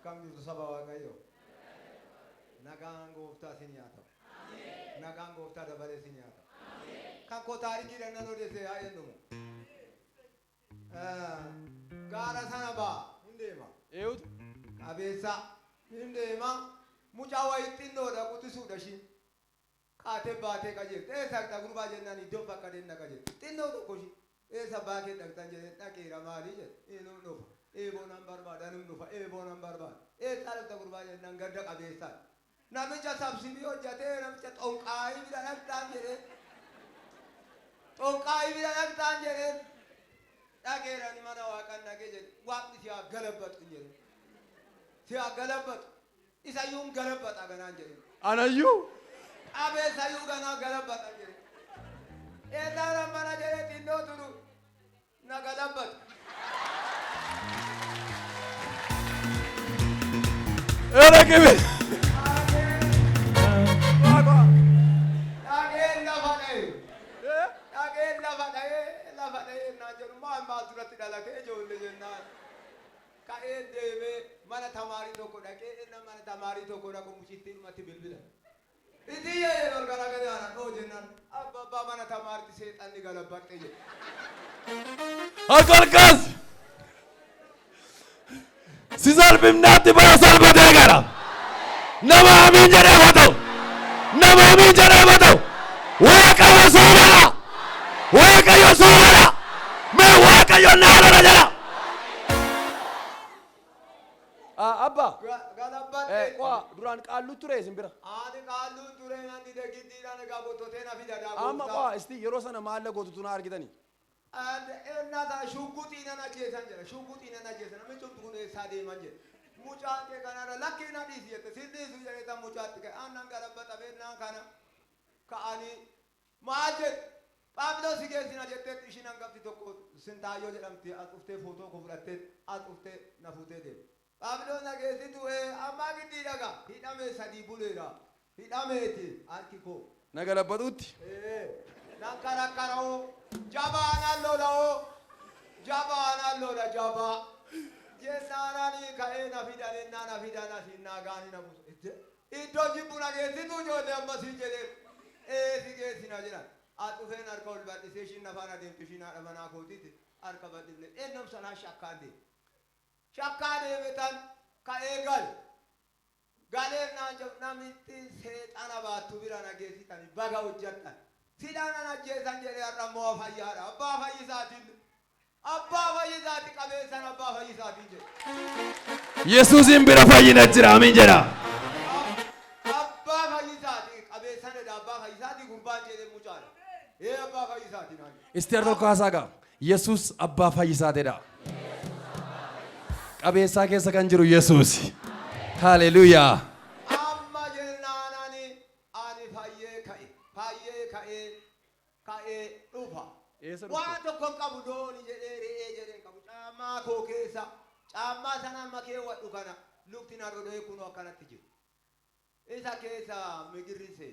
Akkam jirtu saba Waaqayyo. Nagaan gooftaa isin nyaata. Nagaan gooftaa dabalee isin nyaata. Kan koo taarikii dhannan odeesse haa jennumu. Gaara sana baa hin deema. Eewutu. Qabeessa hin deema. Mucaa wayii xinnoodha quxisuudha shi. Kaatee baatee qajeelti. Eessa dhaqxa gurbaa jennaan iddoo bakka deemna qajeelti. Xinnoo tokko shi. Eessa baakee dhaqxan jedhee dhaqeera maalii jedhe. Eenyuun dhufa. Eeboonan barbaada nim dhufa. Eeboonan barbaada. Eessa dhaqxa gurbaa jennaan gadda qabeessaa. Namicha sabsibii hojjatee namicha xonqaayii bira dhaqxaan jedhee. Xonqaayii bira dhaqxaan jedhee. Dhaqeerani mana waaqan dhaqee jedhe. Waaqni si haa galabbatu jedhe. Si haa galabbatu. Isayyuun galabbata ganaan jedhe. Anayyuu. Abeessayyuu ganaa galabbata jedhe. Eessaadha mana jedhee xinnoo turu na galabbatu. Era gibi. Dhaqeen lafa dha'e. Dhaqeen lafa dha'ee naan jedhu maal duratti dhalatee ijoollee jennaan. Ka'ee deemee mana tamaarii tokko dhaqee inni mana tamaarii tokko dhaqu mucittii dhumatti bilbila. Itti yee organa gadi aanan dhoo jennaan abbaa mana tamaaritti seexanni galabbadhe jedhe. Akalkas. Sizar bimnaatti bara salphatee gara. Nama amiin jedhee bata'u. Nama amiin jedhee bata'u. Waaqayyo soomala. Waaqayyo soomala. Mee waaqayyo naalala jala. Abba. Galabbadhe. Waa duraan qaallu ture simbira. Ani qaallu ture nani degiddiidhaan egaa bottotee na fida daa. Amma waa isti yeroo sana maalla gootutu na argitanii. Nata shugguxiina na jeesan jedha. Shugguxiina na jeesan. Namichi kun eessaa deeman jedha. Mucaan kee kanarra lakkii na dhiisi jette. Si dhiisu jedhetan mucaatti ka'e. Aannan galabbata beennaan kana ka'anii maal jedhe. Phaawulos si geessina jetteetti ishiin hangafti tokko Sintaayyoo jedhamti. As dhuftee footoo koo fudhattee as dhuftee na fuutee deema. Phaawulos na geessitu ammaa giddii dhaga. Hidhamee sadii buleera. Hidhameeti harki koo. Na galabbatuutti. Nan karakkara'oo. Jabaanan lola'oo. Jabaanan lola jabaa. Jennaananii ka'ee na fidan ennaa na fidan asiin naagaanii na buusa. Iddoo jibbu na geessitu ijoollee ammasii jedhee. Si geessina jedhan. As dhufeen harka ol bal'isee ishiin nafaan adeemtu ishiin haadha manaa kootiiti harka bal'ifne. Eenyum sanaa shakkaan deeme. Shakkaan deeme tan ka'ee gal. Galeen naan jedhu namitti seexana baattu bira na geessitanii baga hojjattan. Sidhaan ajjeesan jedhee har'a moo fayyaadha. Abbaa fayyisaatiin. Abbaa fayyisaati qabeessan abbaa fayyisaatiin jedhe. Yesuusin bira fayyina jira amiin jedha. Abbaa fayyisaati qabeessan edha abbaa fayyisaati gurbaan jedhee mucaadha. Abbaa fayyisaati naan. Isteer tokko haasa'a. Yesuus abbaa fayyisaateedha. Qabeessaa keessa kan jiru Yesuus. Haleluuyaa. Amma jennaanani ani fayyee ka'ee dhufa. Waan tokko qabu dooni jedhee re'ee jedhee qabu caammaa koo keessa caammaa sana amma keewwadhu kana lukti na dhodhee kunoo akkanatti jiru. Isa keessa migirrise.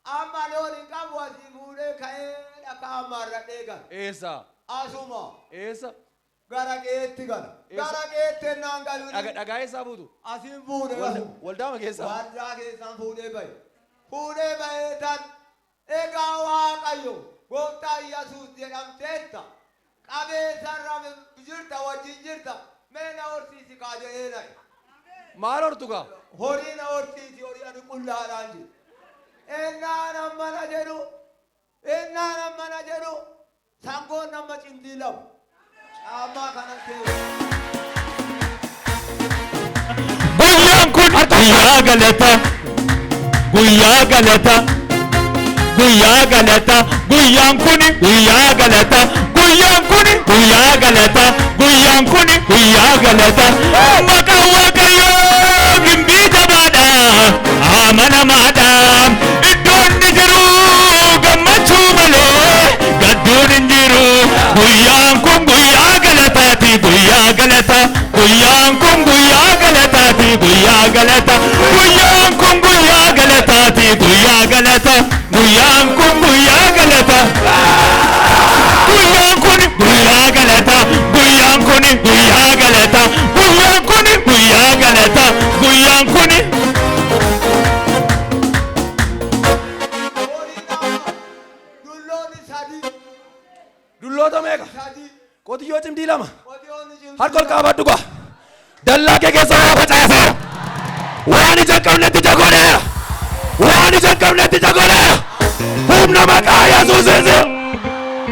Amma looni qabu asii fuudhee ka'ee dhaka ammaarradhee gala. Eessa? Asuma. Eessa? Gara keetti gala. Gara keetti naan galu. Dhagaa eessaa buutu? Asiin fuudhee galu. Waldaama keessaa? Waldaa keessaan fuudhee bahe. Fuudhee bahee tan egaa Waaqayyo. Gooftaa Yesuus jedhamteetta qabeessarra jirta wajjin jirta mee na horsiisi kaa jedhee nayi. Maal hortu gaa? Horii na horsiisi horii ani qullaadhaan jiru. Ennaan ammana jedhu sangoon nama cimdii lamu. Caammaa kanan keewwa. Guyyaan kun guyyaa galata. Guyyaa galata. Guyyaa galata, guyyaan kuni guyyaa galata, guyyaan kuni guyyaa galata, guyyaan kuni guyyaa galata. Maqaan Waaqayyoo gimbii jabaadha, amanamaadha. Iddoon ni jiru gammachuu malee gadduun hin jiru. Guyyaan kun guyyaa galataati, guyyaa galata. Guyyaan kun guyyaa galataati, guyyaa galata. Guyyaan kun guyyaa galataati, guyyaa galata. Guyyaan kun guyyaa galata. Guyyaan kun guyyaa galata. Guyyaan kun guyyaa galata. Guyyaan kun guyyaa galata. Qotiyyoo cimdii lama. Qotiyyoon cimdii Harka ol qabaadhu gaa. Dallaa kee keessa waa facaaseera. Waan ija hin qabnetti ija godheera. Waan ija hin qabnetti ija godheera. Humna maqaa Yesuusiiti.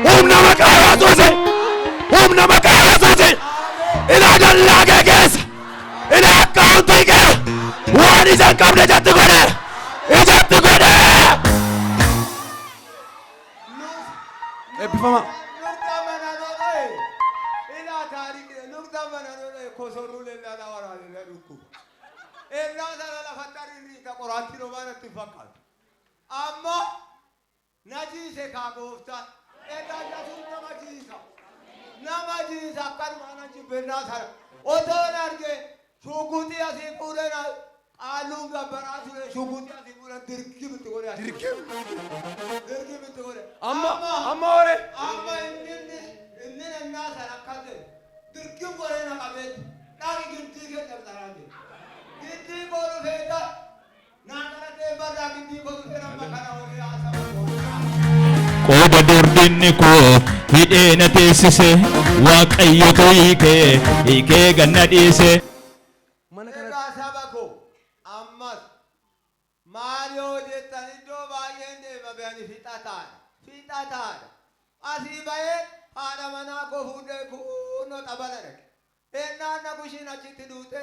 Humna maqaa Yesuusi. Humna maqaa Yesuusi. Ilaa dallaa kee keessa. Ilaa akkaawuntii kee. Waan ija hin qabne ijatti godheera. Ijatti godheera. Eebbifama. Nukta mananoodhe. Ilaa taarikii nukta mananoodhe kosoruu leellaa waraanillee dhukku. Ennaa sana lafatti ariirriita qoraattii romaanatti hin fakkaatu. Amma na jiise kaa gooftaan. Egaa Yesuus nama jiisa. Nama jiisa akkanumaa na jibbennaa sana. Otoon arge shukutii asii fuudhee qaalluun gabbaraa ture shukutii asii fuudhee dirqimitti godhe asii. Dirqimitti godhe. Amma ore. Amma inni ennaa sana akkas jedhe. Dirqim godhee na qabeetti. Dhaaqi gindii keessa dhabdaraan jedhe. Gindii godhu feeta. Naannoo barraa gindii godhu feeta amma kana horii haasawaa godhu. Qooda durdinni koo hidhee na teessise Waaqayyotu hiikee ganna dhiise. Egaa saba koo ammas maal yoo jettan iddoo baay'een deema be'anii fixa taa'adha. Fixa taa'adha. Asii ba'ee haadha manaa koo fuudhee kunnoo xabala dhaqe. Ennaan na bushiin achitti duute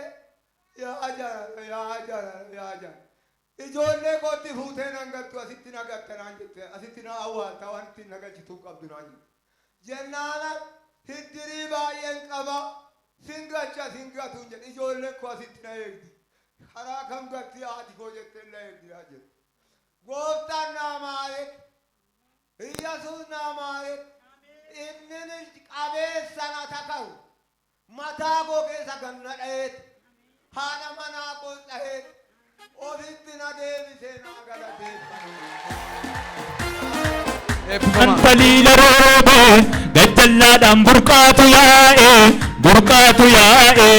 yaa jara yaa jara yaa jara. Ijoollee kootti fuutee nan gattu asitti na gatta naan jette asitti na awwaalta wanti na galchituu qabdu naan jette. Jennaana hiddirii baay'een qaba singacha singatuun jedhe ijoolleen koo asitti na eegdi. Karaa kam gatti haati koo jettee na eegdi yaa jedhe. Gooftaan naa maalet Yesuus naa maalet inni qabeessa na takaru mataa koo keessa ganna dhaheet haadha manaa koo dhaheet. Ofitti na deebisee naa galateeffama. Antaliila roobee gajjallaadhaan burqaatu yaa'e.